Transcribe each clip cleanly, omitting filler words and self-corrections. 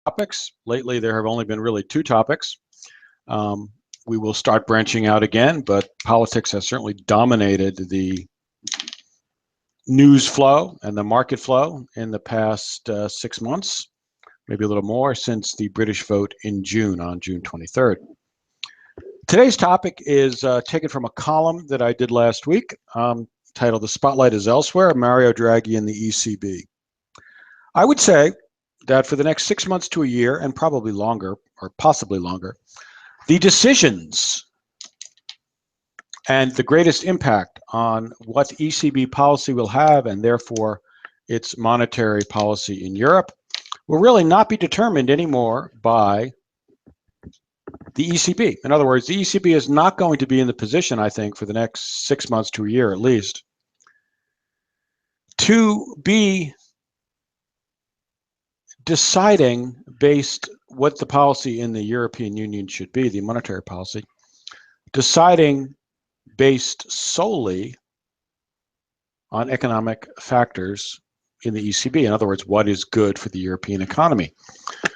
topics. Lately, there have only been really two topics. We will start branching out again, but politics has certainly dominated the news flow and the market flow in the past 6 months, maybe a little more, since the British vote in June, on June 23rd. Today's topic is taken from a column that I did last week titled "The Spotlight is Elsewhere, Mario Draghi and the ECB." I would say that for the next 6 months to a year, and probably longer, or possibly longer, the decisions and the greatest impact on what ECB policy will have, and therefore its monetary policy in Europe, will really not be determined anymore by the ECB. In other words, the ECB is not going to be in the position, I think, for the next 6 months to a year at least, to be deciding based what the policy in the European Union should be, the monetary policy, deciding based solely on economic factors in the ECB. In other words, what is good for the European economy?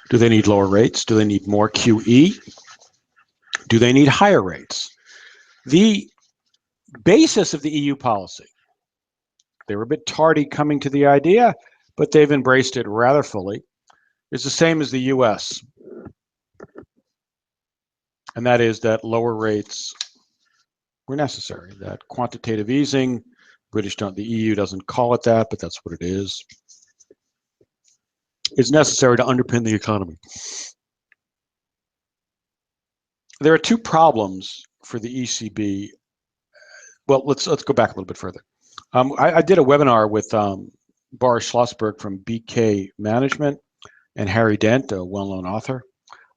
Do they need lower rates? Do they need more QE? Do they need higher rates? The basis of the EU policy, they were a bit tardy coming to the idea, but they've embraced it rather fully, is the same as the US. And that is that lower rates were necessary, that quantitative easing, the EU doesn't call it that, but that's what it is necessary to underpin the economy. There are two problems for the ECB. Well, let's go back a little bit further. I did a webinar with Boris Schlossberg from BK Management and Harry Dent, a well-known author,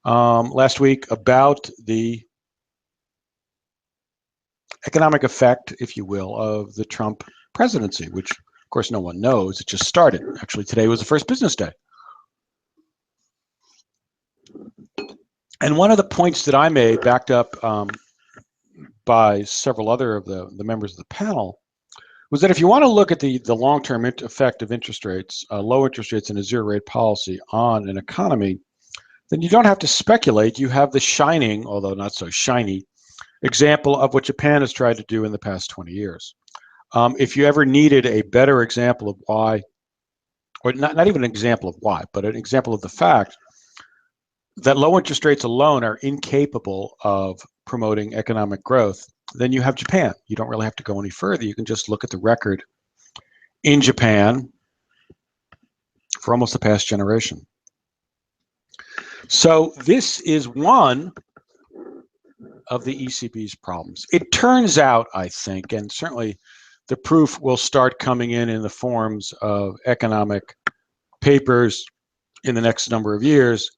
last week about the economic effect, if you will, of the Trump presidency, which, of course, no one knows. It just started. Actually, today was the first business day. And one of the points that I made, backed up by several other of the members of the panel, was that if you want to look at the long-term effect of interest rates, low interest rates and a zero-rate policy on an economy, then you don't have to speculate. You have the shining, although not so shiny, example of what Japan has tried to do in the past 20 years. If you ever needed a better example of why, or not even an example of why, but an example of the fact that low interest rates alone are incapable of promoting economic growth, then you have Japan. You don't really have to go any further. You can just look at the record in Japan for almost the past generation. So this is one of the ECB's problems. It turns out, I think, and certainly the proof will start coming in the forms of economic papers in the next number of years,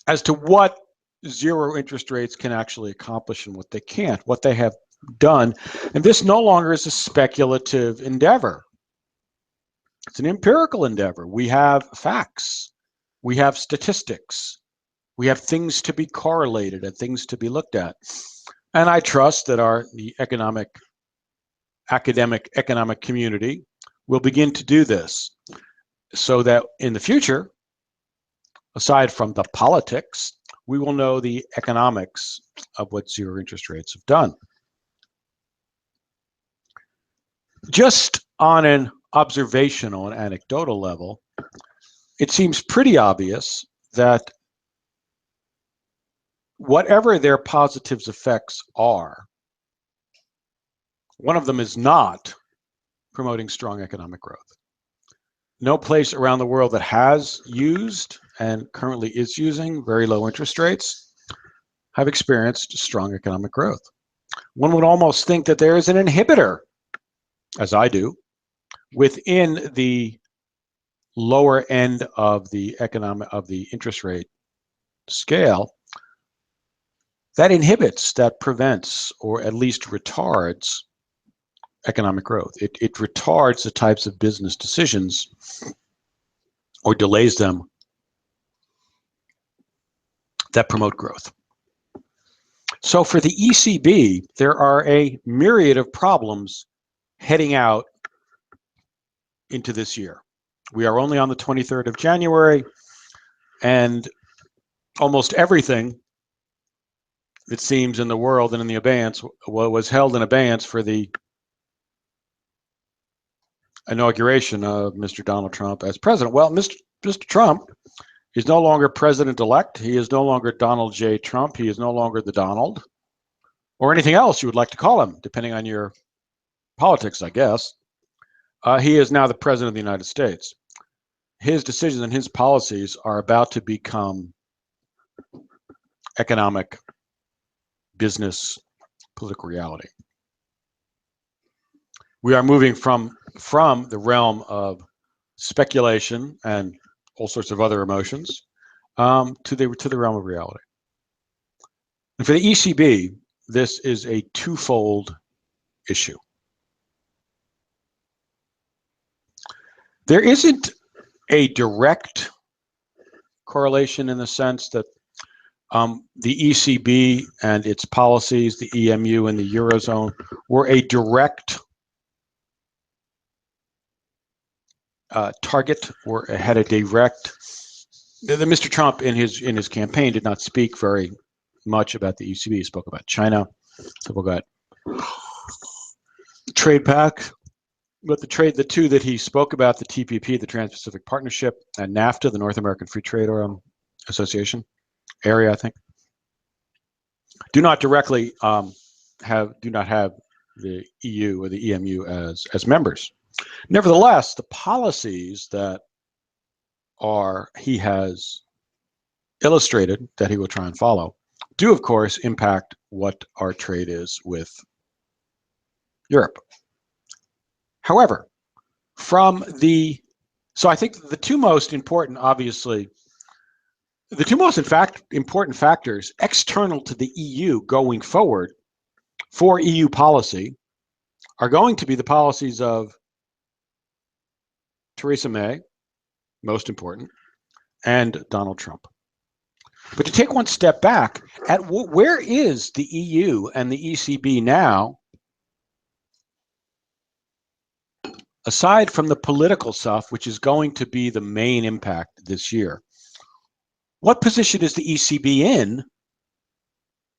as to what zero interest rates can actually accomplish and what they can't, what they have done. And this no longer is a speculative endeavor. It's an empirical endeavor. We have facts. We have statistics. We have things to be correlated and things to be looked at. And I trust that the academic economic community will begin to do this, so that in the future, aside from the politics, we will know the economics of what zero interest rates have done. Just on an observational and anecdotal level, it seems pretty obvious that whatever their positives effects are, one of them is not promoting strong economic growth. No place around the world that has used and currently is using very low interest rates have experienced strong economic growth. One would almost think that there is an inhibitor, as I do, within the lower end of the interest rate scale that inhibits, that prevents, or at least retards economic growth. It retards the types of business decisions, or delays them, that promote growth. So for the ECB, there are a myriad of problems heading out into this year. We are only on the 23rd of January. And almost everything, it seems, in the world and in the abeyance was held in abeyance for the inauguration of Mr. Donald Trump as president. Well, Mr. Trump is no longer president-elect. He is no longer Donald J. Trump. He is no longer the Donald, or anything else you would like to call him, depending on your politics, I guess. He is now the president of the United States. His decisions and his policies are about to become economic, business, political reality. We are moving from the realm of speculation and all sorts of other emotions to the realm of reality. And for the ECB, this is a twofold issue. There isn't a direct correlation in the sense that the ECB and its policies, the EMU and the Eurozone, were a direct target, or had a direct. Mr. Trump in his campaign did not speak very much about the ECB. He spoke about China, spoke about trade pact, but the two that he spoke about, the TPP, the Trans-Pacific Partnership, and NAFTA, the North American Free Trade Association area, I think, do not directly have the EU or the EMU as members. Nevertheless, the policies that he has illustrated that he will try and follow do, of course, impact what our trade is with Europe. However, so I think the two most important, obviously, the two most important factors external to the EU going forward for EU policy are going to be the policies of Theresa May, most important, and Donald Trump. But to take one step back, where is the EU and the ECB now, aside from the political stuff, which is going to be the main impact this year? What position is the ECB in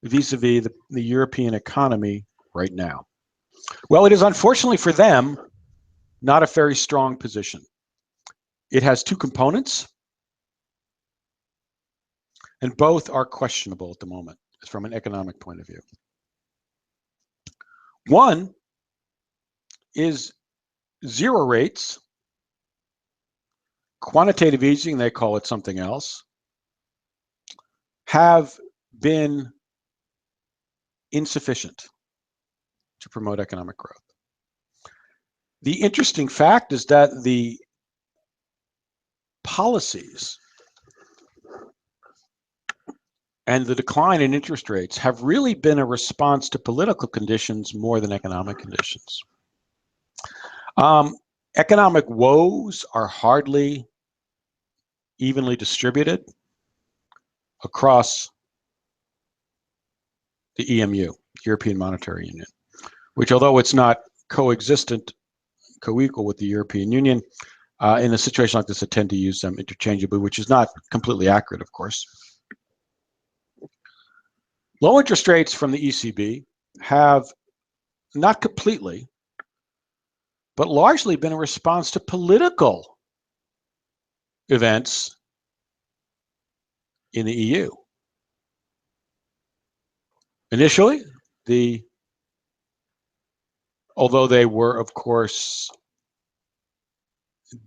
vis-a-vis the European economy right now? Well, it is, unfortunately for them, not a very strong position. It has two components, and both are questionable at the moment from an economic point of view. One is zero rates, quantitative easing, they call it something else, have been insufficient to promote economic growth. The interesting fact is that the policies and the decline in interest rates have really been a response to political conditions more than economic conditions. Economic woes are hardly evenly distributed across the EMU, European Monetary Union, which, although it's not co-equal with the European Union, in a situation like this, I tend to use them interchangeably, which is not completely accurate, of course. Low interest rates from the ECB have not completely, but largely been a response to political events in the EU. Initially, although they were, of course,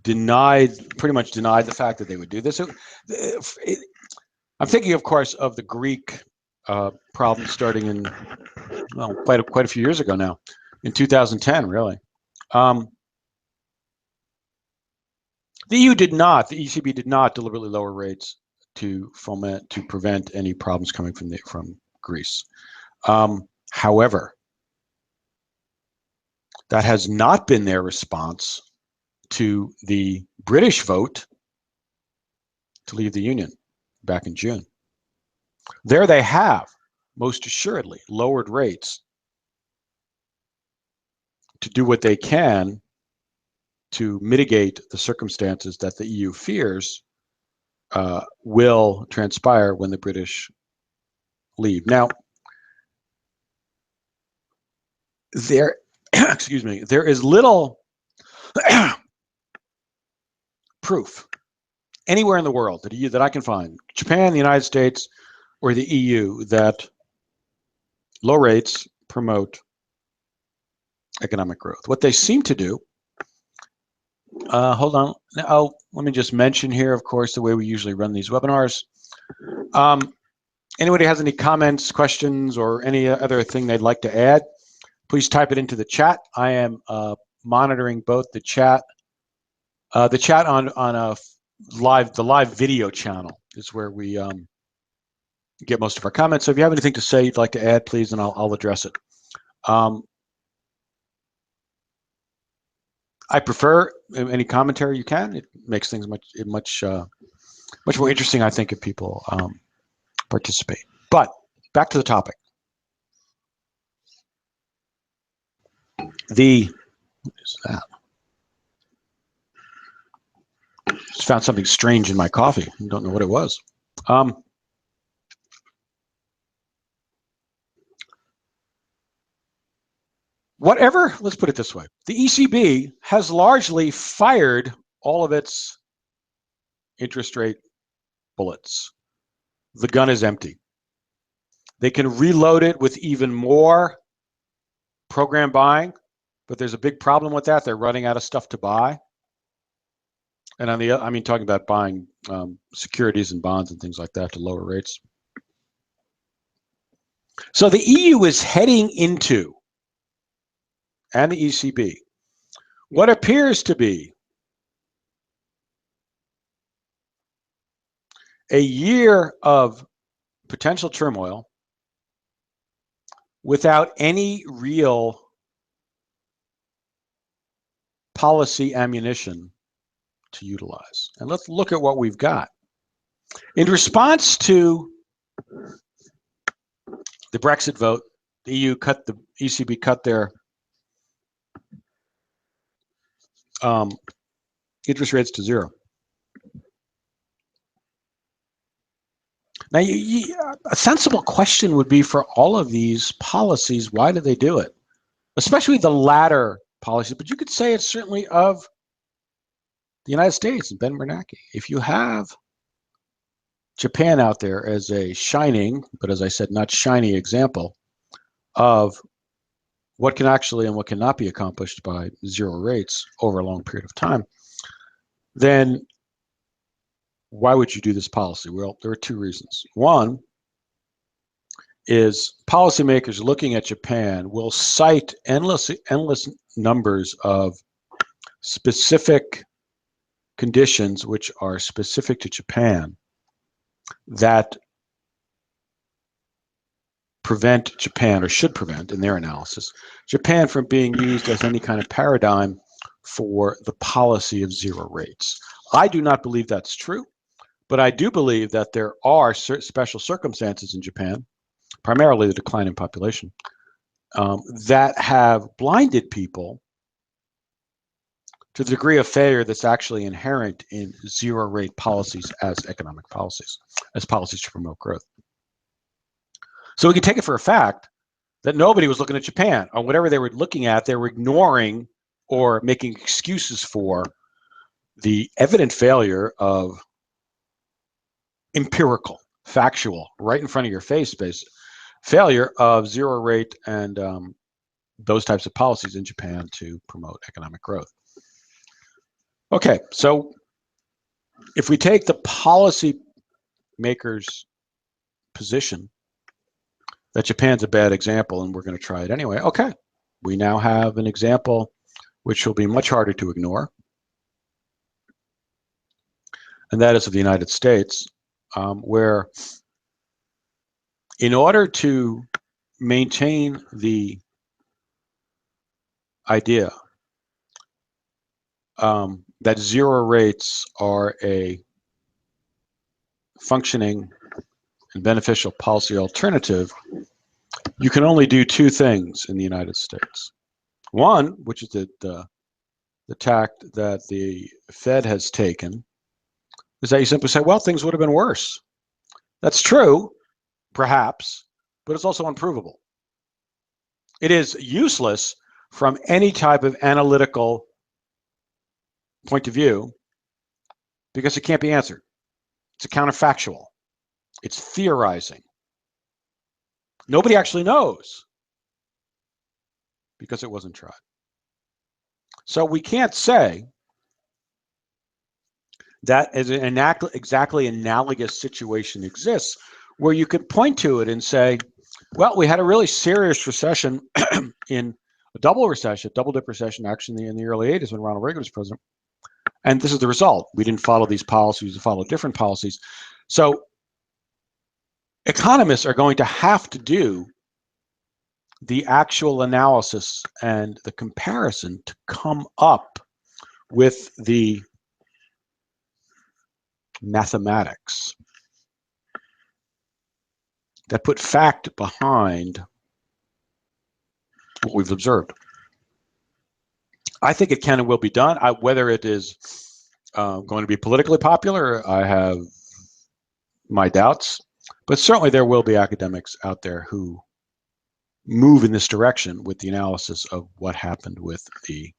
pretty much denied the fact that they would do this. I'm thinking, of course, of the Greek problem starting in, well, quite a few years ago now, in 2010, really. The ECB did not deliberately lower rates to prevent any problems coming from Greece. However, that has not been their response to the British vote to leave the Union back in June. There they have, most assuredly, lowered rates to do what they can to mitigate the circumstances that the EU fears will transpire when the British leave. Now, there, excuse me, there is little proof anywhere in the world that I can find, Japan, the United States, or the EU, that low rates promote economic growth. What they seem to do, hold on, let me just mention here, of course, the way we usually run these webinars. Anybody has any comments, questions, or any other thing they'd like to add, please type it into the chat. I am monitoring both the chat on a the live video channel is where we get most of our comments. So if you have anything to say you'd like to add, please, and I'll address it. I prefer any commentary you can. It makes things much more interesting, I think, if people participate. But back to the topic. What is that? Just found something strange in my coffee. I don't know what it was. Whatever, let's put it this way. The ECB has largely fired all of its interest rate bullets. The gun is empty. They can reload it with even more program buying, but there's a big problem with that. They're running out of stuff to buy. And on the, I mean, talking about buying securities and bonds and things like that to lower rates. So the EU is heading into, and the ECB, what appears to be a year of potential turmoil without any real policy ammunition to utilize. And let's look at what we've got. In response to the Brexit vote, the ECB cut their interest rates to zero. Now, a sensible question would be for all of these policies, why do they do it? Especially the latter policies, but you could say it's certainly of the United States and Ben Bernanke. If you have Japan out there as a shining, but as I said, not shiny example of what can actually and what cannot be accomplished by zero rates over a long period of time, then why would you do this policy? Well, there are two reasons. One is policymakers looking at Japan will cite endless numbers of specific conditions which are specific to Japan that prevent Japan, or should prevent in their analysis, Japan from being used as any kind of paradigm for the policy of zero rates. I do not believe that's true, but I do believe that there are special circumstances in Japan, primarily the decline in population, that have blinded people to the degree of failure that's actually inherent in zero rate policies as economic policies, as policies to promote growth. So we can take it for a fact that nobody was looking at Japan, or whatever they were looking at, they were ignoring or making excuses for the evident failure of empirical, factual, right in front of your face based failure of zero rate and those types of policies in Japan to promote economic growth. Okay, so if we take the policy makers' position that Japan's a bad example and we're going to try it anyway, okay, we now have an example which will be much harder to ignore, and that is of the United States, where in order to maintain the idea that zero rates are a functioning and beneficial policy alternative, you can only do two things in the United States. One, which is the tact that the Fed has taken is that you simply say, well, things would have been worse. That's true, perhaps, but it's also unprovable. It is useless from any type of analytical point of view because it can't be answered. It's a counterfactual. It's theorizing. Nobody actually knows because it wasn't tried. So we can't say that as an exactly analogous situation exists where you could point to it and say, well, we had a really serious recession in a double-dip recession, actually, in the early 80s when Ronald Reagan was president. And this is the result. We didn't follow these policies, we followed different policies. So economists are going to have to do the actual analysis and the comparison to come up with the mathematics that put fact behind what we've observed. I think it can and will be done. Whether it is going to be politically popular, I have my doubts, but certainly there will be academics out there who move in this direction with the analysis of what happened with the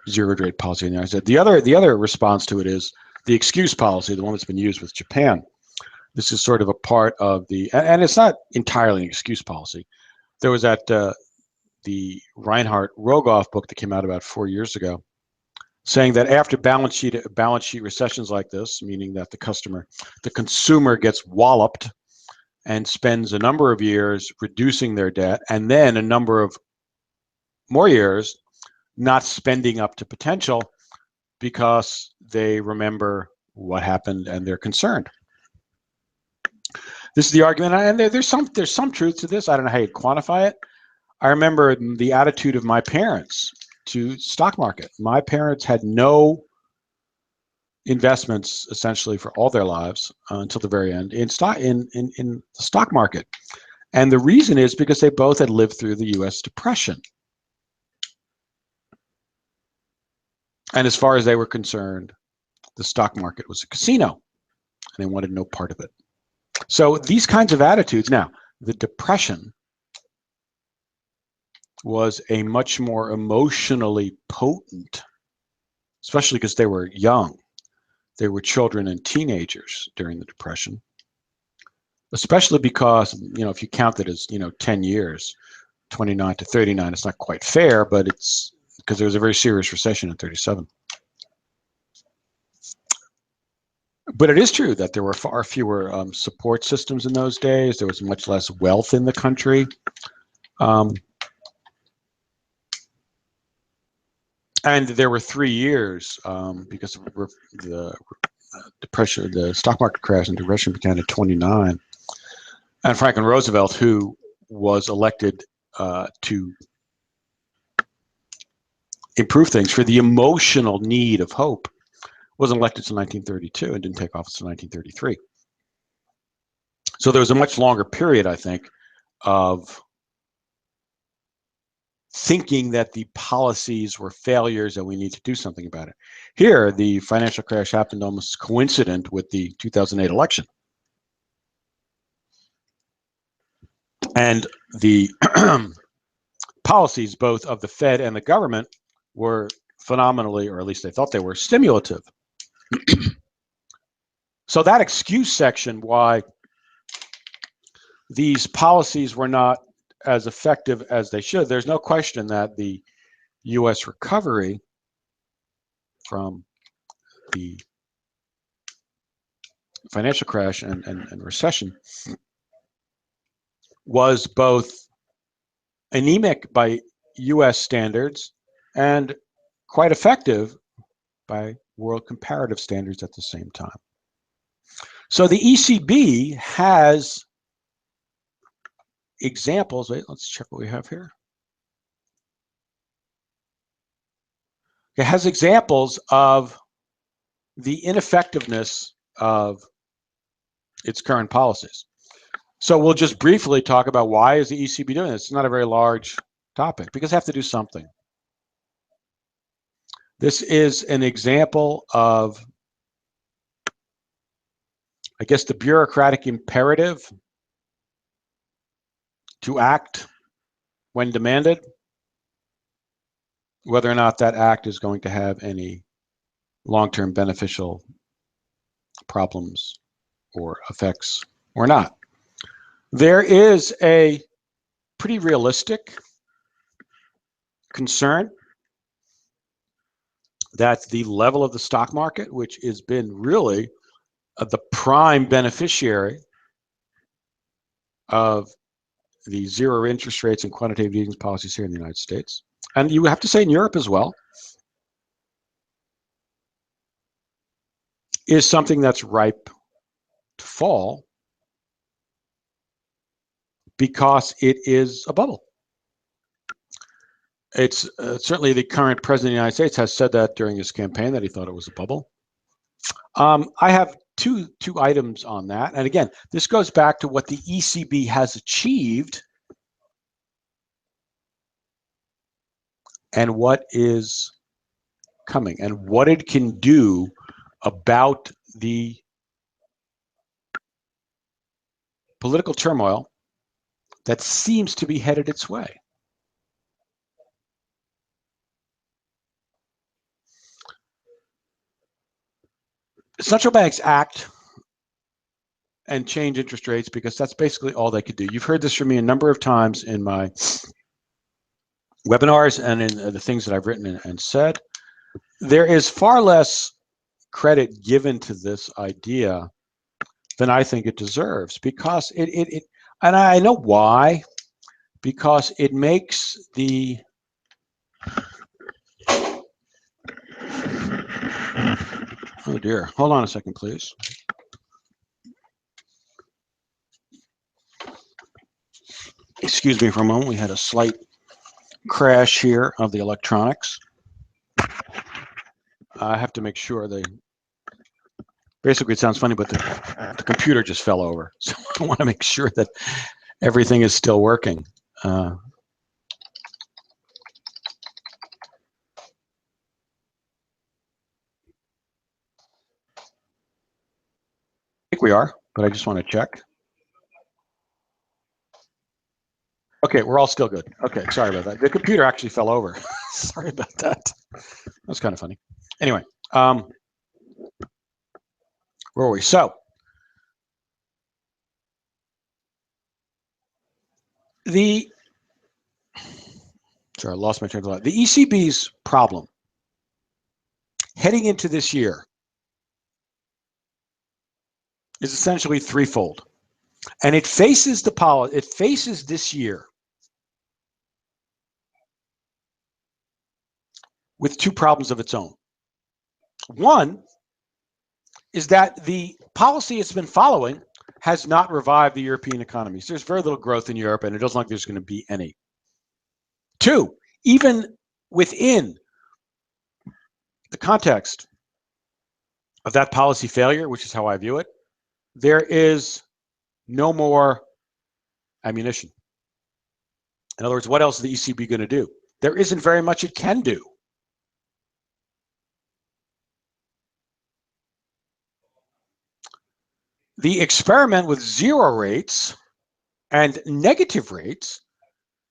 zero rate policy in the United States. The other response to it is the excuse policy, the one that's been used with Japan. This is sort of a part of the, and it's not entirely an excuse policy. There was that the Reinhart Rogoff book that came out about 4 years ago, saying that after balance sheet recessions like this, meaning that the consumer gets walloped and spends a number of years reducing their debt, and then a number of more years not spending up to potential because they remember what happened and they're concerned. This is the argument, and there's some truth to this. I don't know how you quantify it. I remember the attitude of my parents to stock market. My parents had no investments essentially for all their lives until the very end in the stock market. And the reason is because they both had lived through the US Depression. And as far as they were concerned, the stock market was a casino and they wanted no part of it. So these kinds of attitudes, now the Depression was a much more emotionally potent, especially because they were young. They were children and teenagers during the Depression, especially because, if you count it as, 10 years, 29 to 39, it's not quite fair, but it's because there was a very serious recession in 37. But it is true that there were far fewer support systems in those days. There was much less wealth in the country. And there were 3 years because of the depression, the stock market crash and depression began in 29. And Franklin Roosevelt, who was elected to improve things for the emotional need of hope, wasn't elected until 1932 and didn't take office until 1933. So there was a much longer period, I think, of thinking that the policies were failures and we need to do something about it. Here, the financial crash happened almost coincident with the 2008 election. And the policies, both of the Fed and the government, were phenomenally, or at least they thought they were, stimulative. So that excuse section, why these policies were not as effective as they should, there's no question that the U.S. recovery from the financial crash and recession was both anemic by U.S. standards and quite effective by world comparative standards at the same time. So the ECB has examples. Wait, let's check what we have here. It has examples of the ineffectiveness of its current policies. So we'll just briefly talk about why is the ECB doing this. It's not a very large topic because they have to do something. This is an example of, I guess, the bureaucratic imperative to act when demanded, whether or not that act is going to have any long-term beneficial problems or effects or not. There is a pretty realistic concern that the level of the stock market, which has been really the prime beneficiary of the zero interest rates and quantitative easing policies here in the United States, and you have to say in Europe as well, is something that's ripe to fall because it is a bubble. It's certainly the current president of the United States has said that during his campaign that he thought it was a bubble. I have two items on that. And again, this goes back to what the ECB has achieved and what is coming and what it can do about the political turmoil that seems to be headed its way. Central banks act and change interest rates because that's basically all they could do. You've heard this from me a number of times in my webinars and in the things that I've written and said. There is far less credit given to this idea than I think it deserves, because it and I know why, because it makes the oh dear, hold on a second, please. Excuse me for a moment. We had a slight crash here of the electronics. I have to make sure they, basically it sounds funny, but the computer just fell over. So I want to make sure that everything is still working. I think we are, but I just want to check. Okay, we're all still good. Okay, sorry about that. The computer actually fell over. Sorry about that. That's kind of funny. Anyway, where were we? So, sorry, I lost my train of thought. The ECB's problem heading into this year is essentially threefold. And it faces this year with two problems of its own. One is that the policy it's been following has not revived the European economies. There's very little growth in Europe, and it doesn't look like there's going to be any. Two, even within the context of that policy failure, which is how I view it, there is no more ammunition. In other words, what else is the ECB going to do? There isn't very much it can do. The experiment with zero rates and negative rates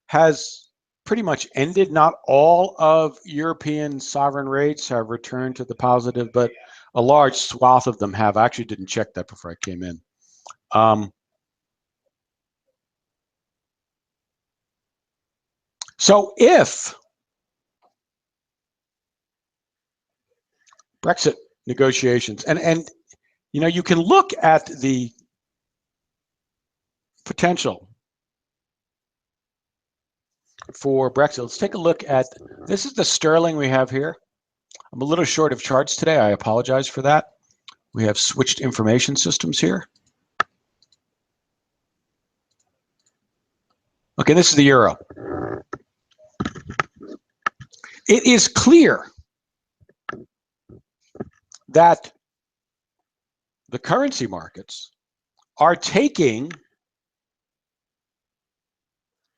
has pretty much ended. Not all of European sovereign rates have returned to the positive, but a large swath of them have. I actually didn't check that before I came in. So if Brexit negotiations, and you know, you can look at the potential for Brexit. Let's take a look at, this is the sterling we have here. I'm a little short of charts today. I apologize for that. We have switched information systems here. Okay, this is the euro. It is clear that the currency markets are taking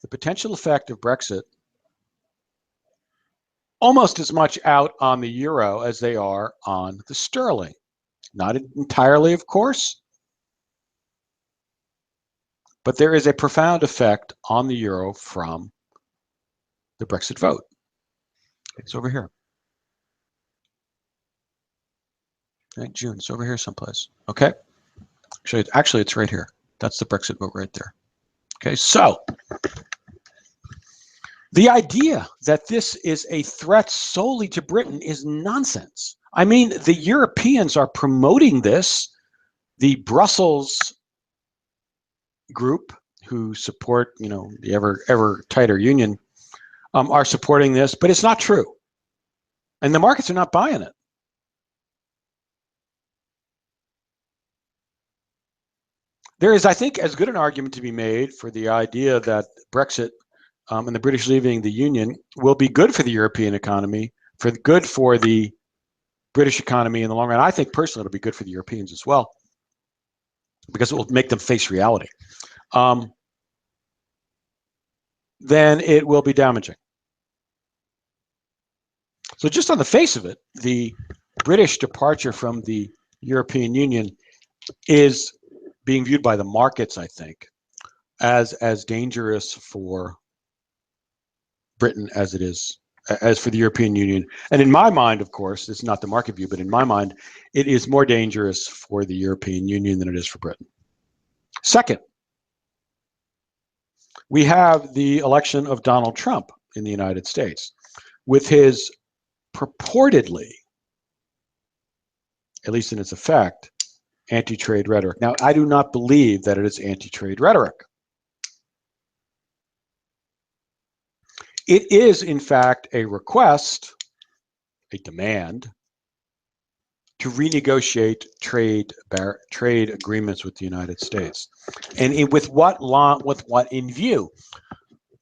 the potential effect of Brexit almost as much out on the euro as they are on the sterling. Not entirely, of course, but there is a profound effect on the euro from the Brexit vote. It's over here. Right, June, it's over here someplace. Okay. Actually, it's right here. That's the Brexit vote right there. Okay, so the idea that this is a threat solely to Britain is nonsense. I mean, the Europeans are promoting this. The Brussels group, who support, the ever tighter union, are supporting this, but it's not true, and the markets are not buying it. There is, I think, as good an argument to be made for the idea that Brexit and the British leaving the Union will be good for the European economy, good for the British economy in the long run. I think personally it'll be good for the Europeans as well, because it will make them face reality. Then it will be damaging. So just on the face of it, the British departure from the European Union is being viewed by the markets, I think, as dangerous for Britain as it is as for the European Union. And in my mind, of course, it's not the market view, but in my mind, it is more dangerous for the European Union than it is for Britain. Second, we have the election of Donald Trump in the United States with his purportedly, at least in its effect, anti-trade rhetoric. Now, I do not believe that it is anti-trade rhetoric. It is, in fact, a request, a demand, to renegotiate trade agreements with the United States, and with what in view?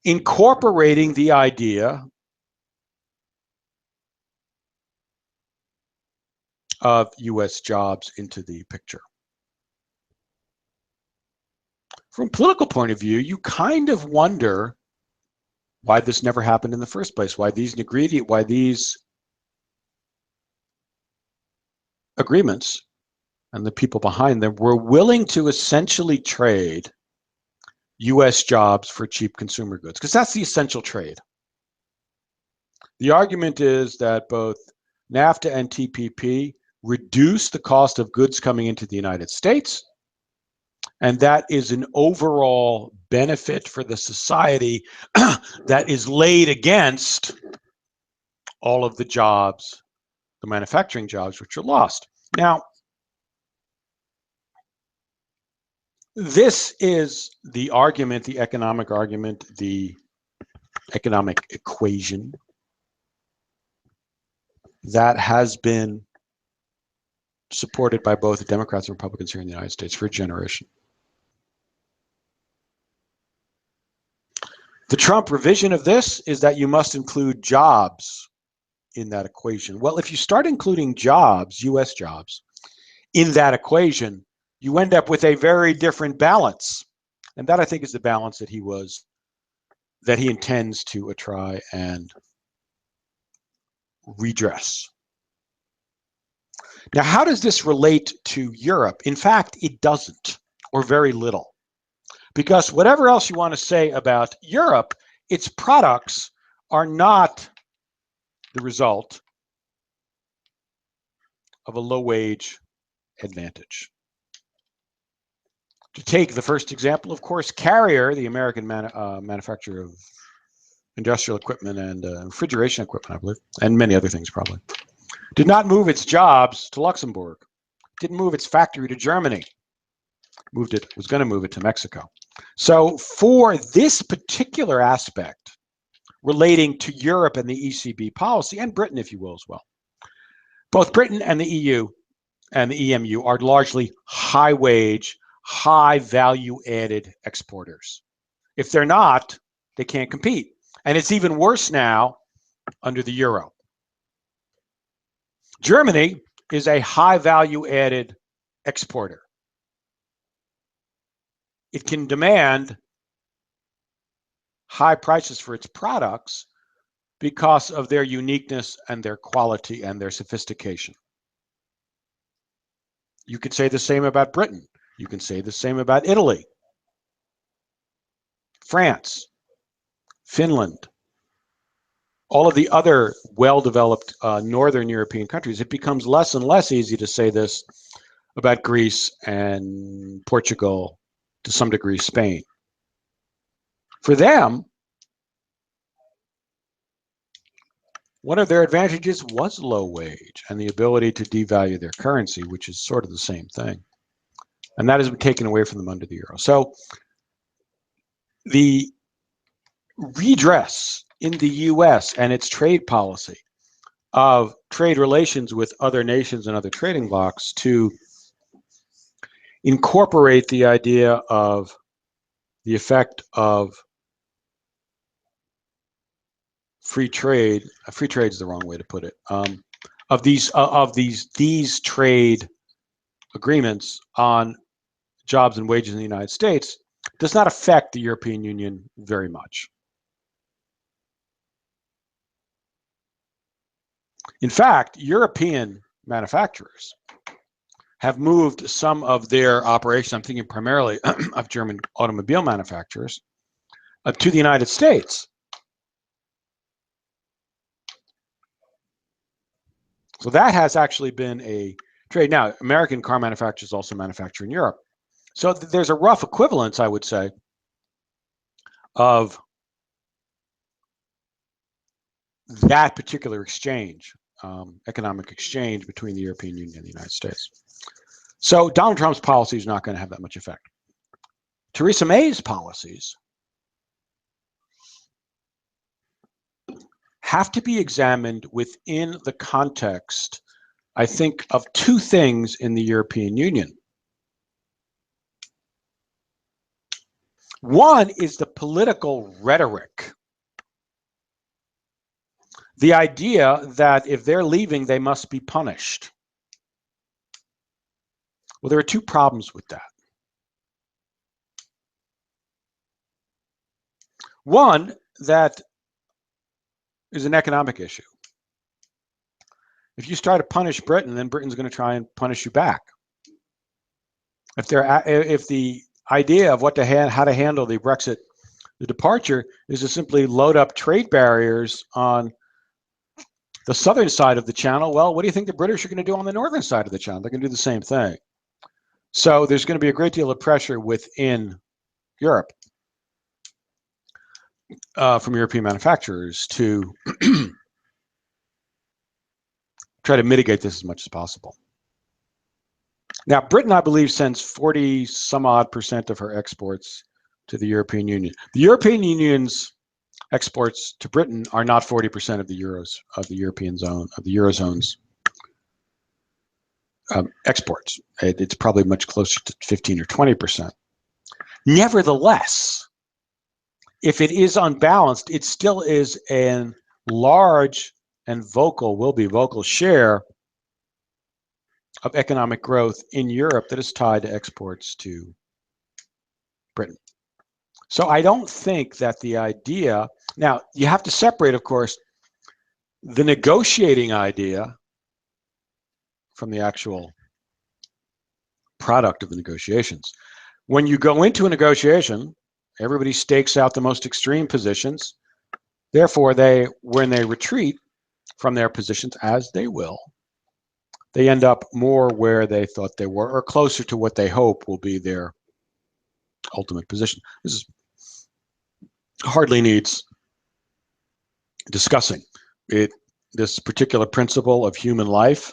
Incorporating the idea of U.S. jobs into the picture. From a political point of view, you kind of wonder why this never happened in the first place, why these agreements and the people behind them were willing to essentially trade U.S. jobs for cheap consumer goods, because that's the essential trade. The argument is that both NAFTA and TPP reduce the cost of goods coming into the United States, and that is an overall benefit for the society that is laid against all of the jobs, the manufacturing jobs, which are lost. Now, this is the argument, the economic argument, the economic equation that has been supported by both the Democrats and Republicans here in the United States for a generation. The Trump revision of this is that you must include jobs in that equation. Well, if you start including jobs, U.S. jobs, in that equation, you end up with a very different balance. And that, I think, is the balance that he intends to try and redress. Now, how does this relate to Europe? In fact, it doesn't, or very little. Because whatever else you want to say about Europe, its products are not the result of a low-wage advantage. To take the first example, of course, Carrier, the American manufacturer of industrial equipment and refrigeration equipment, I believe, and many other things probably, did not move its jobs to Luxembourg, didn't move its factory to Germany, was going to move it to Mexico. So for this particular aspect relating to Europe and the ECB policy, and Britain, if you will, as well, both Britain and the EU and the EMU are largely high-wage, high-value-added exporters. If they're not, they can't compete. And it's even worse now under the euro. Germany is a high-value-added exporter. It can demand high prices for its products, because of their uniqueness and their quality and their sophistication. You could say the same about Britain. You can say the same about Italy, France, Finland, all of the other well-developed Northern European countries. It becomes less and less easy to say this about Greece and Portugal, to some degree Spain. For them, one of their advantages was low wage and the ability to devalue their currency, which is sort of the same thing. And that has been taken away from them under the euro. So the redress in the US and its trade policy of trade relations with other nations and other trading blocs to incorporate the idea of the effect of free trade is the wrong way to put it, of these trade agreements on jobs and wages in the United States does not affect the European Union very much. In fact, European manufacturers have moved some of their operations, I'm thinking primarily of German automobile manufacturers, to the United States. So that has actually been a trade. Now, American car manufacturers also manufacture in Europe. So there's a rough equivalence, I would say, of that particular exchange, economic exchange between the European Union and the United States. So Donald Trump's policy is not going to have that much effect. Theresa May's policies have to be examined within the context, I think, of two things in the European Union. One is the political rhetoric. The idea that if they're leaving, they must be punished. Well, there are two problems with that. One, that is an economic issue. If you start to punish Britain, then Britain's going to try and punish you back. If the idea of how to handle the Brexit, the departure, is to simply load up trade barriers on the southern side of the channel, well, what do you think the British are going to do on the northern side of the channel? They're going to do the same thing. So there's going to be a great deal of pressure within Europe from European manufacturers to try to mitigate this as much as possible. Now, Britain, I believe, sends 40-some-odd% of her exports to the European Union. The European Union's exports to Britain are not 40% of the European zone, of the Eurozone's exports. It's probably much closer to 15 or 20%. Nevertheless, if it is unbalanced, it still is a large and will be vocal share of economic growth in Europe that is tied to exports to Britain. So I don't think that the idea, now you have to separate, of course, the negotiating idea from the actual product of the negotiations. When you go into a negotiation, everybody stakes out the most extreme positions. Therefore, when they retreat from their positions, as they will, they end up more where they thought they were, or closer to what they hope will be their ultimate position. This hardly needs discussing. This particular principle of human life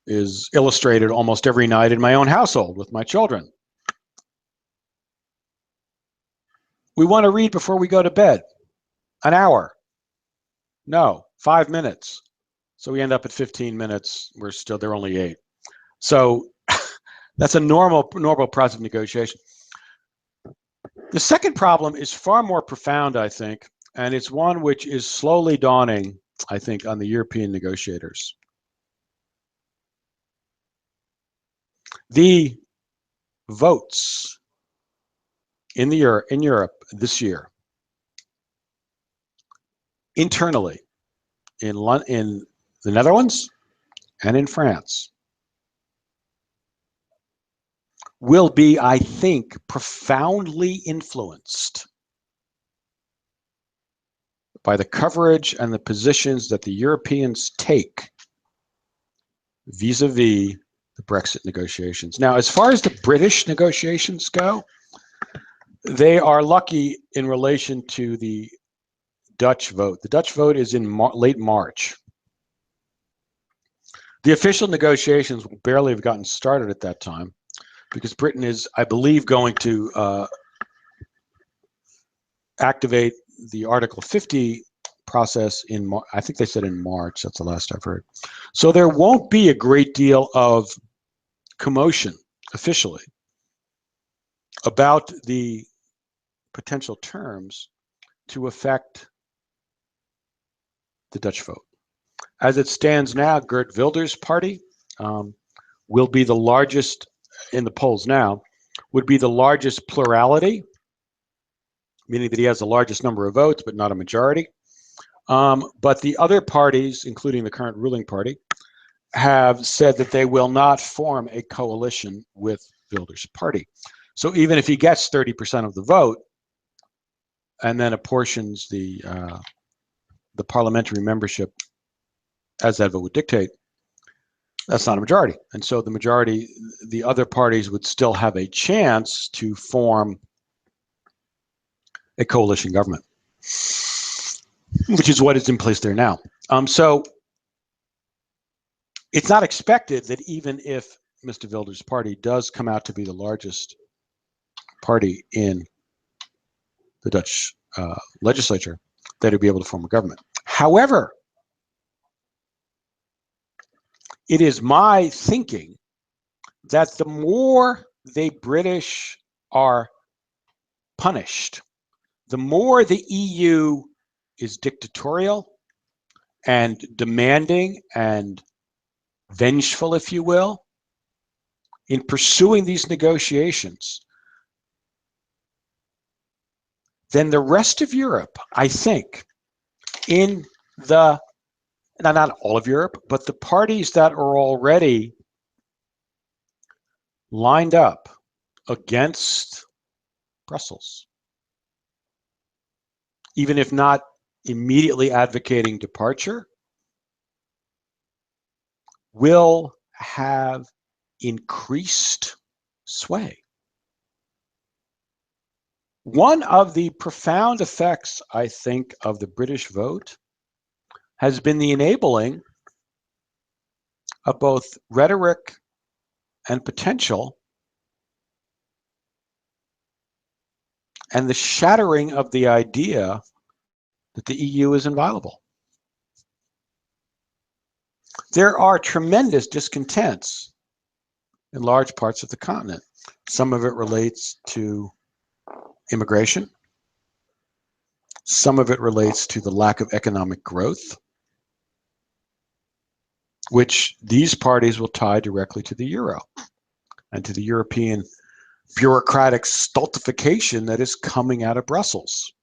is illustrated almost every night in my own household with my children. We want to read before we go to bed. An hour. No, 5 minutes. So we end up at 15 minutes. They're only 8. So that's a normal process of negotiation. The second problem is far more profound, I think, and it's one which is slowly dawning, I think, on the European negotiators. The votes in Europe this year internally in the Netherlands and in France will be, I think, profoundly influenced by the coverage and the positions that the Europeans take vis-a-vis the Brexit negotiations. Now, as far as the British negotiations go, they are lucky in relation to the Dutch vote. The Dutch vote is in late March. The official negotiations will barely have gotten started at that time because Britain is, I believe, going to activate the Article 50 process in, I think they said in March. That's the last I've heard. So there won't be a great deal of commotion officially about the potential terms to affect the Dutch vote. As it stands now, Geert Wilders' party will be the largest in the polls now, would be the largest plurality, meaning that he has the largest number of votes, but not a majority. But the other parties, including the current ruling party, have said that they will not form a coalition with Wilders' party. So even if he gets 30% of the vote and then apportions the parliamentary membership as that vote would dictate, that's not a majority. And so the majority, the other parties would still have a chance to form a coalition government, which is what is in place there now. So it's not expected that even if Mr. Wilders' party does come out to be the largest party in the Dutch legislature, that he'll be able to form a government. However, it is my thinking that the more the British are punished, the more the EU is dictatorial and demanding and vengeful, if you will, in pursuing these negotiations, then the rest of Europe, I think, in the, not all of Europe, but the parties that are already lined up against Brussels, even if not immediately advocating departure, will have increased sway. One of the profound effects, I think, of the British vote has been the enabling of both rhetoric and potential, and the shattering of the idea that the EU is inviolable. There are tremendous discontents in large parts of the continent. Some of it relates to immigration. Some of it relates to the lack of economic growth, which these parties will tie directly to the euro and to the European bureaucratic stultification that is coming out of Brussels.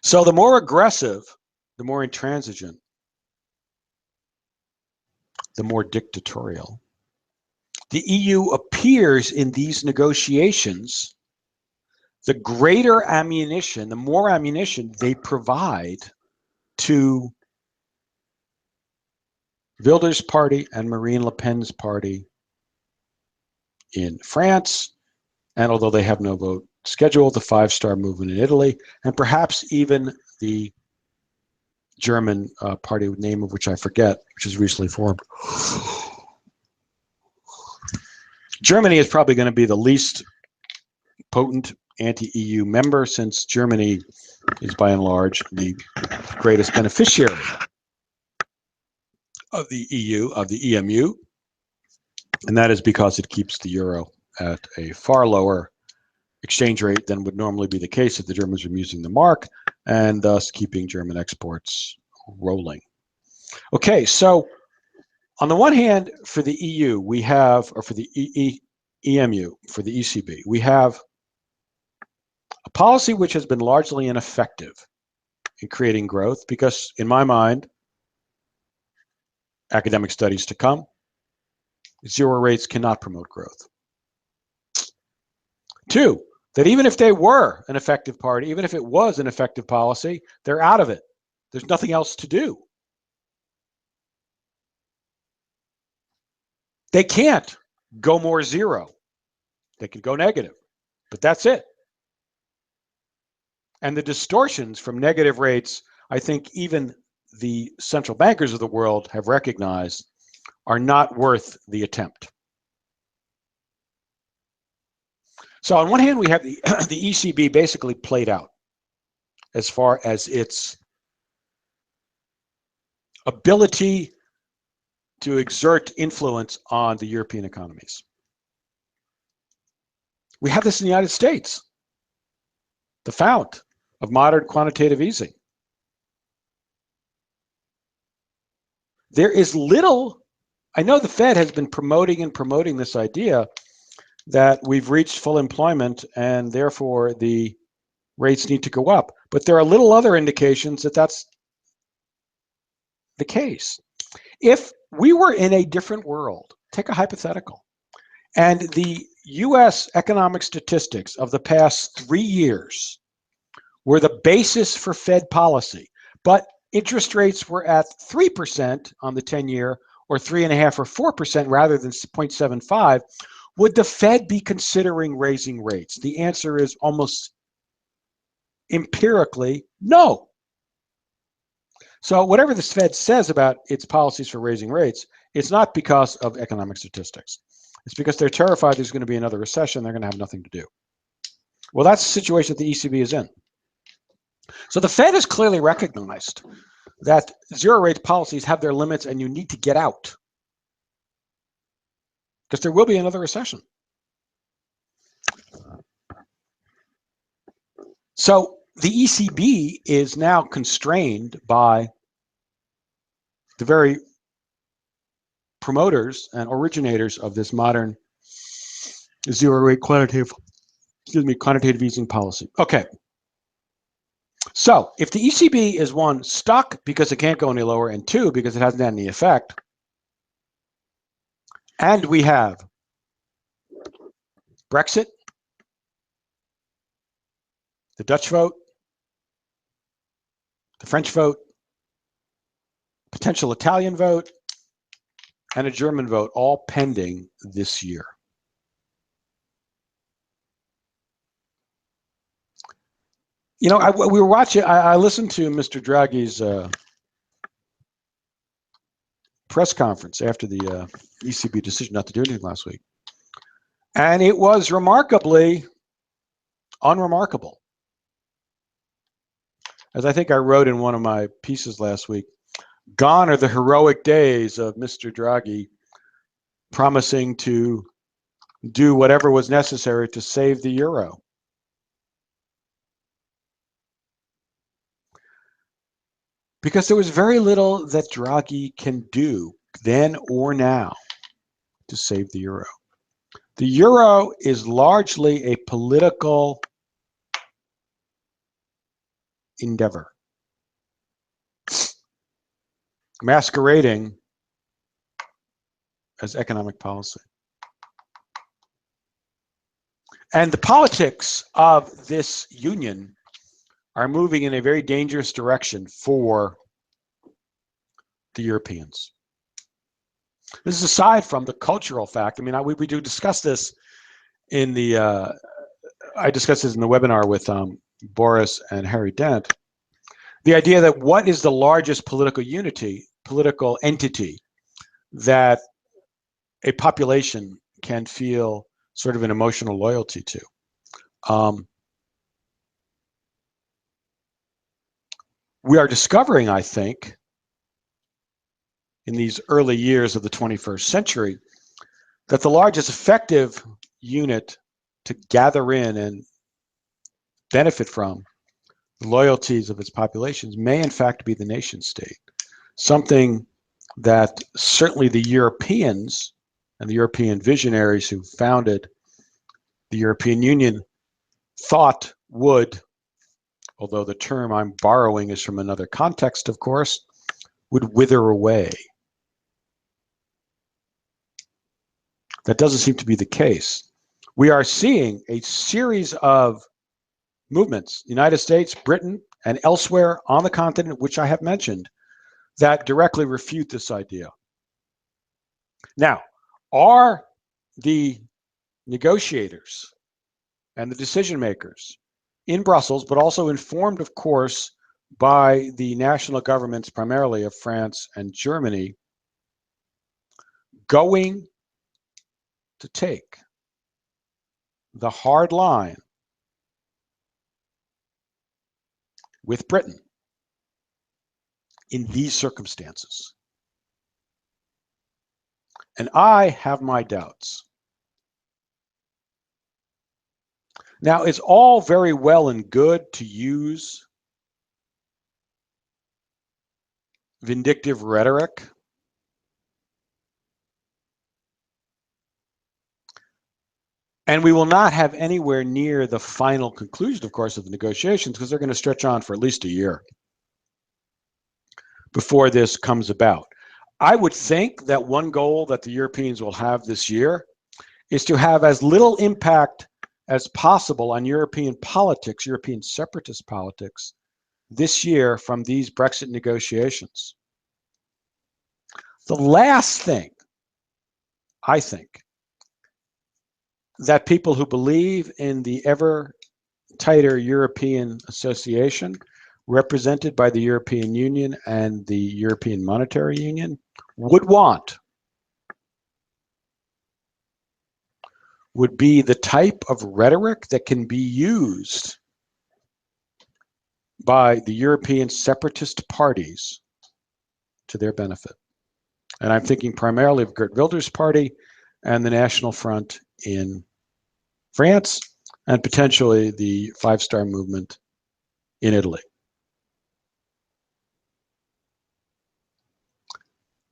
So the more aggressive, the more intransigent, the more dictatorial the EU appears in these negotiations, the greater ammunition, the more ammunition they provide to Wilders' party and Marine Le Pen's party in France, and although they have no vote scheduled, the Five-Star Movement in Italy, and perhaps even the German party, name of which I forget, which is recently formed. Germany is probably going to be the least potent anti-EU member, since Germany is by and large the greatest beneficiary of the EU, of the EMU, and that is because it keeps the euro at a far lower exchange rate than would normally be the case if the Germans were using the mark, and thus keeping German exports rolling. Okay, so on the one hand, for the EU, we have, or for the EMU, for the ECB, we have a policy which has been largely ineffective in creating growth because, in my mind, academic studies to come, zero rates cannot promote growth. Two, that even if they were an effective party, even if it was an effective policy, they're out of it. There's nothing else to do. They can't go more zero. They can go negative, but that's it. And the distortions from negative rates, I think even the central bankers of the world have recognized, are not worth the attempt. So on one hand, we have the ECB basically played out as far as its ability to exert influence on the European economies. We have this in the United States, the fount of modern quantitative easing. There is little, I know the Fed has been promoting this idea that we've reached full employment and therefore the rates need to go up. But there are little other indications that that's the case. If we were in a different world, take a hypothetical, and the US economic statistics of the past 3 years were the basis for Fed policy, but interest rates were at 3% on the 10-year or 3.5% or 4% rather than 0.75, would the Fed be considering raising rates? The answer is almost empirically no. So whatever the Fed says about its policies for raising rates, it's not because of economic statistics. It's because they're terrified there's going to be another recession. They're going to have nothing to do. Well, that's the situation that the ECB is in. So the Fed has clearly recognized that zero rate policies have their limits and you need to get out because there will be another recession. So the ECB is now constrained by the very promoters and originators of this modern zero rate quantitative easing policy. Okay. So if the ECB is one, stuck because it can't go any lower, and two, because it hasn't had any effect, and we have Brexit, the Dutch vote, the French vote, potential Italian vote, and a German vote, all pending this year. You know, we were watching, I listened to Mr. Draghi's press conference after the ECB decision not to do anything last week. And it was remarkably unremarkable. As I think I wrote in one of my pieces last week, gone are the heroic days of Mr. Draghi promising to do whatever was necessary to save the euro. Because there was very little that Draghi can do then or now to save the euro. The euro is largely a political endeavor, masquerading as economic policy. And the politics of this union are moving in a very dangerous direction for the Europeans. This is aside from the cultural fact. I mean, we do discuss this in the, I discussed this in the webinar with Boris and Harry Dent. The idea that what is the largest political entity that a population can feel sort of an emotional loyalty to. We are discovering, I think, in these early years of the 21st century, that the largest effective unit to gather in and benefit from the loyalties of its populations may in fact be the nation state. Something that certainly the Europeans and the European visionaries who founded the European Union thought would although the term I'm borrowing is from another context, of course, would wither away. That doesn't seem to be the case. We are seeing a series of movements, United States, Britain, and elsewhere on the continent, which I have mentioned, that directly refute this idea. Now, are the negotiators and the decision makers in Brussels, but also informed, of course, by the national governments, primarily of France and Germany, going to take the hard line with Britain in these circumstances? And I have my doubts. Now, it's all very well and good to use vindictive rhetoric. And we will not have anywhere near the final conclusion, of course, of the negotiations, because they're going to stretch on for at least a year before this comes about. I would think that one goal that the Europeans will have this year is to have as little impact as possible on European politics, European separatist politics, this year from these Brexit negotiations. The last thing, I think, that people who believe in the ever tighter European association represented by the European Union and the European Monetary Union would want would be the type of rhetoric that can be used by the European separatist parties to their benefit. And I'm thinking primarily of Geert Wilders' party and the National Front in France, and potentially the Five Star Movement in Italy.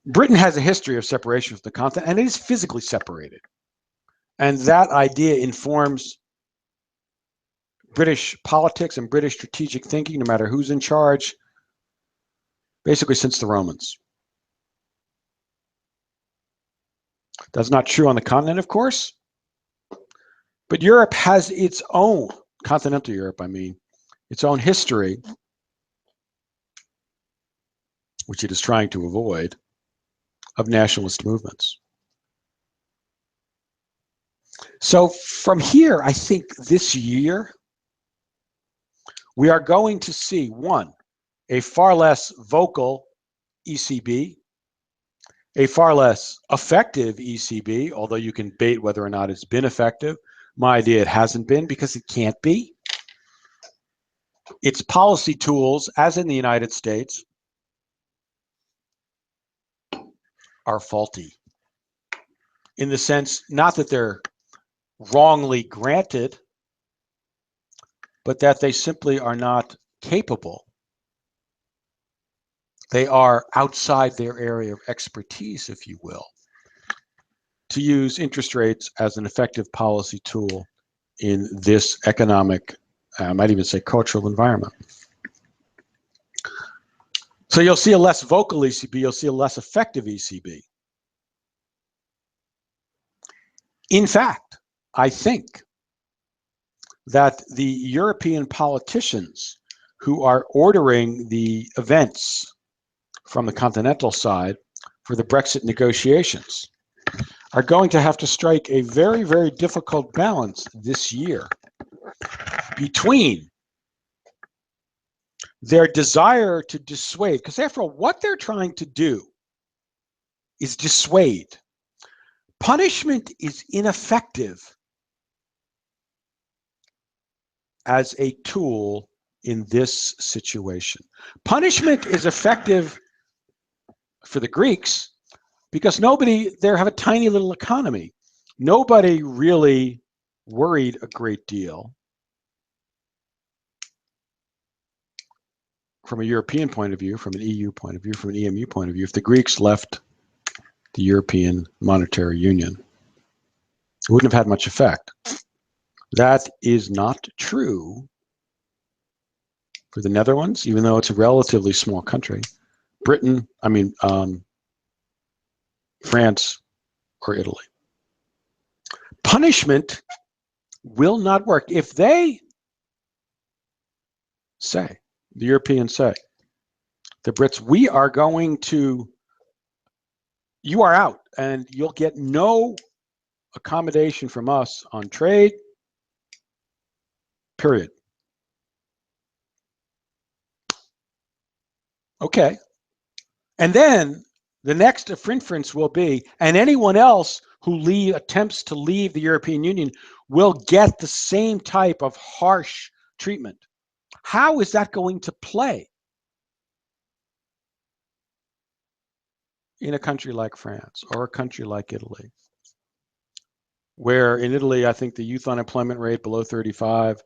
Britain has a history of separation from the continent, and it is physically separated. And that idea informs British politics and British strategic thinking, no matter who's in charge, basically since the Romans. That's not true on the continent, of course, but Europe has its own, continental Europe, I mean, its own history, which it is trying to avoid, of nationalist movements. So from here, I think this year, we are going to see, one, a far less vocal ECB, a far less effective ECB, although you can debate whether or not it's been effective. My idea, it hasn't been, because it can't be. Its policy tools, as in the United States, are faulty. In the sense, not that they're wrongly granted, but that they simply are not capable. They are outside their area of expertise, if you will, to use interest rates as an effective policy tool in this economic, I might even say cultural environment. So you'll see a less vocal ECB, you'll see a less effective ECB. In fact, I think that the European politicians who are ordering the events from the continental side for the Brexit negotiations are going to have to strike a very, very difficult balance this year between their desire to dissuade, because after all, what they're trying to do is dissuade. Punishment is ineffective as a tool in this situation. Punishment is effective for the Greeks because nobody there have a tiny little economy. Nobody really worried a great deal from a European point of view, from an EU point of view, from an EMU point of view, if the Greeks left the European Monetary Union. It wouldn't have had much effect. That is not true for the Netherlands, even though it's a relatively small country, France, or Italy. Punishment will not work. If they say, the Europeans say, the Brits, you are out and you'll get no accommodation from us on trade, period. Okay. And then the next inference will be, and anyone else who attempts to leave the European Union will get the same type of harsh treatment. How is that going to play in a country like France or a country like Italy? Where in Italy, I think the youth unemployment rate below 35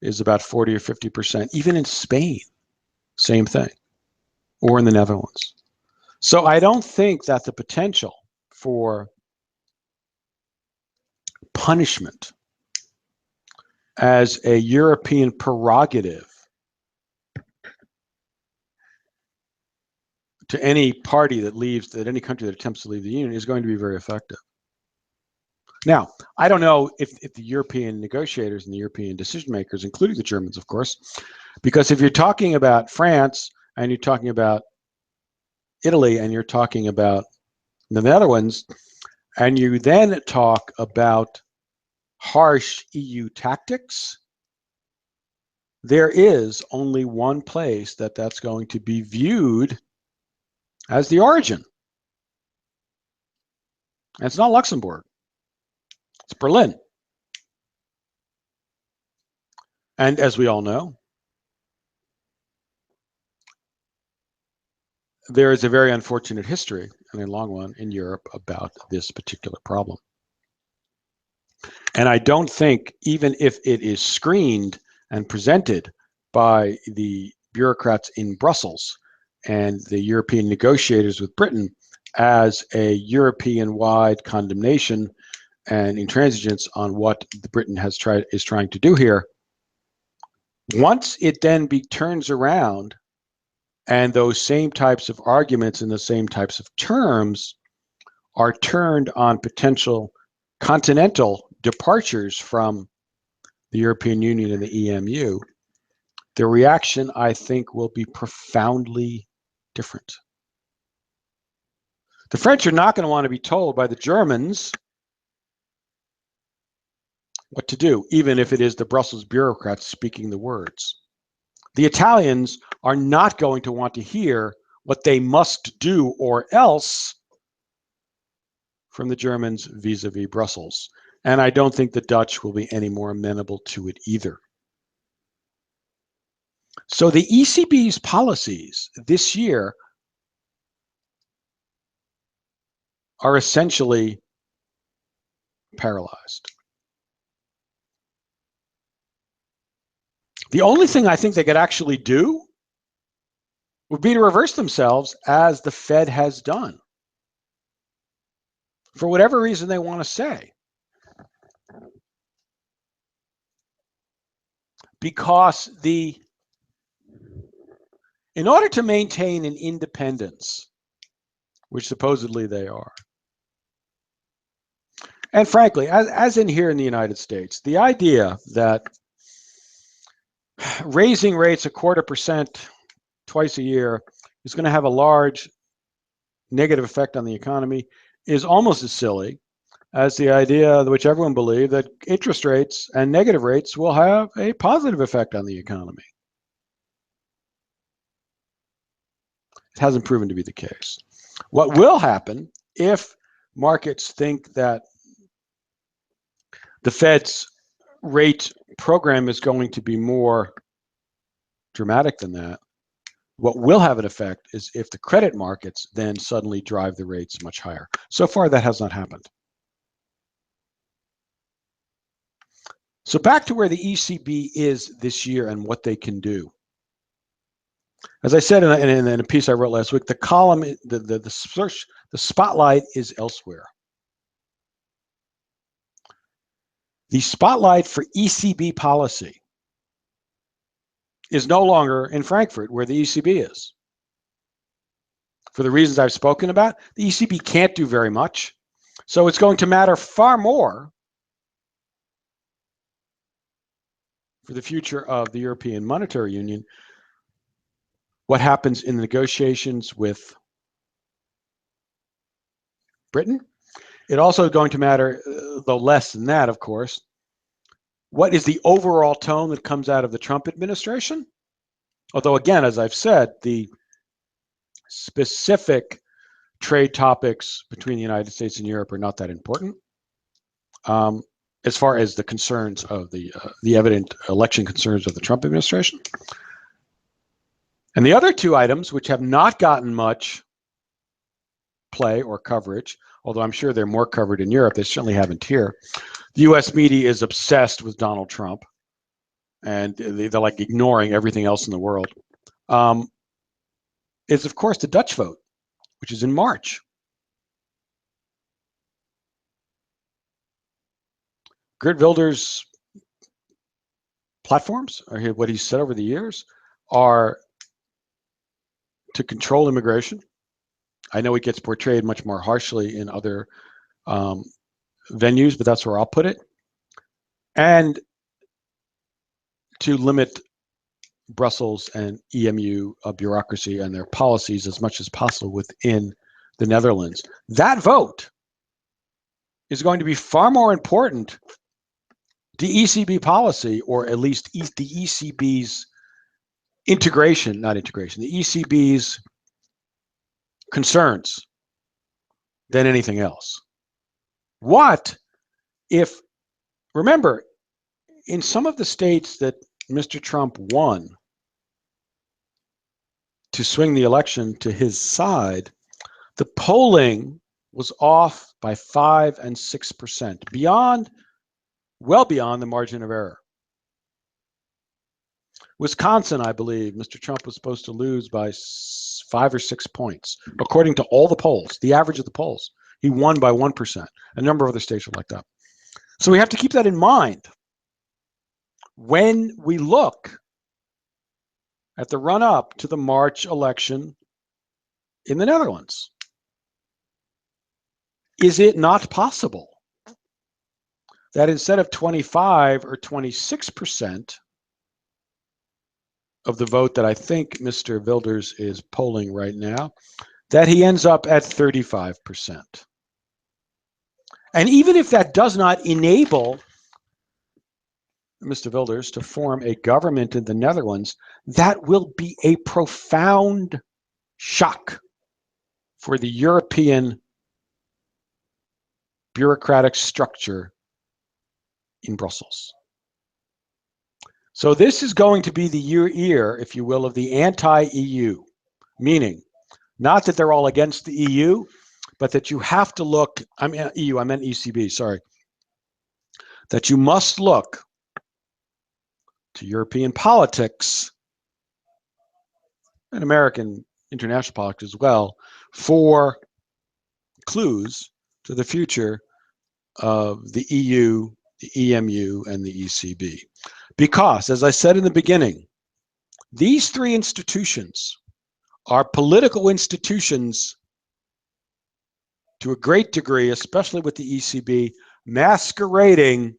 is about 40 or 50%. Even in Spain, same thing, or in the Netherlands. So I don't think that the potential for punishment as a European prerogative to any party that any country that attempts to leave the Union is going to be very effective. Now, I don't know if the European negotiators and the European decision makers, including the Germans, of course, because if you're talking about France and you're talking about Italy and you're talking about the Netherlands, and you then talk about harsh EU tactics, there is only one place that's going to be viewed as the origin. And it's not Luxembourg. It's Berlin. And as we all know, there is a very unfortunate history, and a long one, in Europe about this particular problem. And I don't think, even if it is screened and presented by the bureaucrats in Brussels and the European negotiators with Britain as a European-wide condemnation and intransigence on what Britain is trying to do here, once it then turns around and those same types of arguments and the same types of terms are turned on potential continental departures from the European Union and the EMU, the reaction, I think, will be profoundly different. The French are not going to want to be told by the Germans what to do, even if it is the Brussels bureaucrats speaking the words. The Italians are not going to want to hear what they must do or else from the Germans vis-a-vis Brussels. And I don't think the Dutch will be any more amenable to it either. So the ECB's policies this year are essentially paralyzed. The only thing I think they could actually do would be to reverse themselves, as the Fed has done, for whatever reason they want to say. Because in order to maintain an independence, which supposedly they are, and frankly, as in here in the United States, the idea that raising rates 0.25% twice a year is going to have a large negative effect on the economy is almost as silly as the idea, which everyone believed, that interest rates and negative rates will have a positive effect on the economy. It hasn't proven to be the case. What will happen if markets think that the Fed's rate program is going to be more dramatic than that, what will have an effect is if the credit markets then suddenly drive the rates much higher. So far, that has not happened. So back to where the ECB is this year and what they can do. As I said in a piece I wrote last week, the column, the spotlight is elsewhere. The spotlight for ECB policy is no longer in Frankfurt, where the ECB is. For the reasons I've spoken about, the ECB can't do very much. So it's going to matter far more for the future of the European Monetary Union what happens in the negotiations with Britain. It also is going to matter, though less than that, of course, what is the overall tone that comes out of the Trump administration? Although, again, as I've said, the specific trade topics between the United States and Europe are not that important. As far as the concerns of the evident election concerns of the Trump administration. And the other two items, which have not gotten much play or coverage, although I'm sure they're more covered in Europe, they certainly haven't here. The US media is obsessed with Donald Trump, and they're like ignoring everything else in the world. Is, of course, the Dutch vote, which is in March. Geert Wilders' platforms, or what he's said over the years, are to control immigration. I know it gets portrayed much more harshly in other venues, but that's where I'll put it. And to limit Brussels and EMU bureaucracy and their policies as much as possible within the Netherlands. That vote is going to be far more important to ECB policy, or at least the ECB's integration, not integration, the ECB's concerns than anything else. What if, remember, in some of the states that Mr. Trump won to swing the election to his side, the polling was off by 5 and 6%, well beyond the margin of error. Wisconsin, I believe, Mr. Trump was supposed to lose by 5 or 6 points, according to all the polls, the average of the polls. He won by 1%. A number of other states were like that. So we have to keep that in mind when we look at the run-up to the March election in the Netherlands. Is it not possible that instead of 25 or 26% of the vote that I think Mr. Wilders is polling right now, that he ends up at 35%? And even if that does not enable Mr. Wilders to form a government in the Netherlands, that will be a profound shock for the European bureaucratic structure in Brussels. So this is going to be the year, if you will, of the anti-EU, meaning not that they're all against the EU, but that you have to look, I mean EU, I meant ECB, sorry, that you must look to European politics and American international politics as well for clues to the future of the EU, the EMU, and the ECB. Because, as I said in the beginning, these three institutions are political institutions to a great degree, especially with the ECB masquerading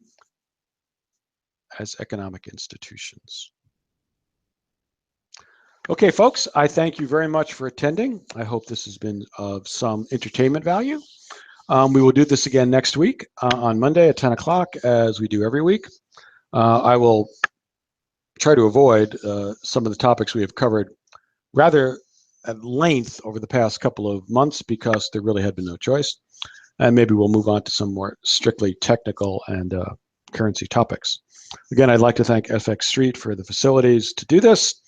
as economic institutions. Okay, folks, I thank you very much for attending. I hope this has been of some entertainment value. We will do this again next week on Monday at 10 o'clock, as we do every week. I will try to avoid some of the topics we have covered rather at length over the past couple of months because there really had been no choice. And maybe we'll move on to some more strictly technical and currency topics. Again, I'd like to thank FX Street for the facilities to do this.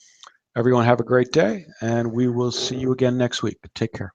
Everyone have a great day, and we will see you again next week. Take care.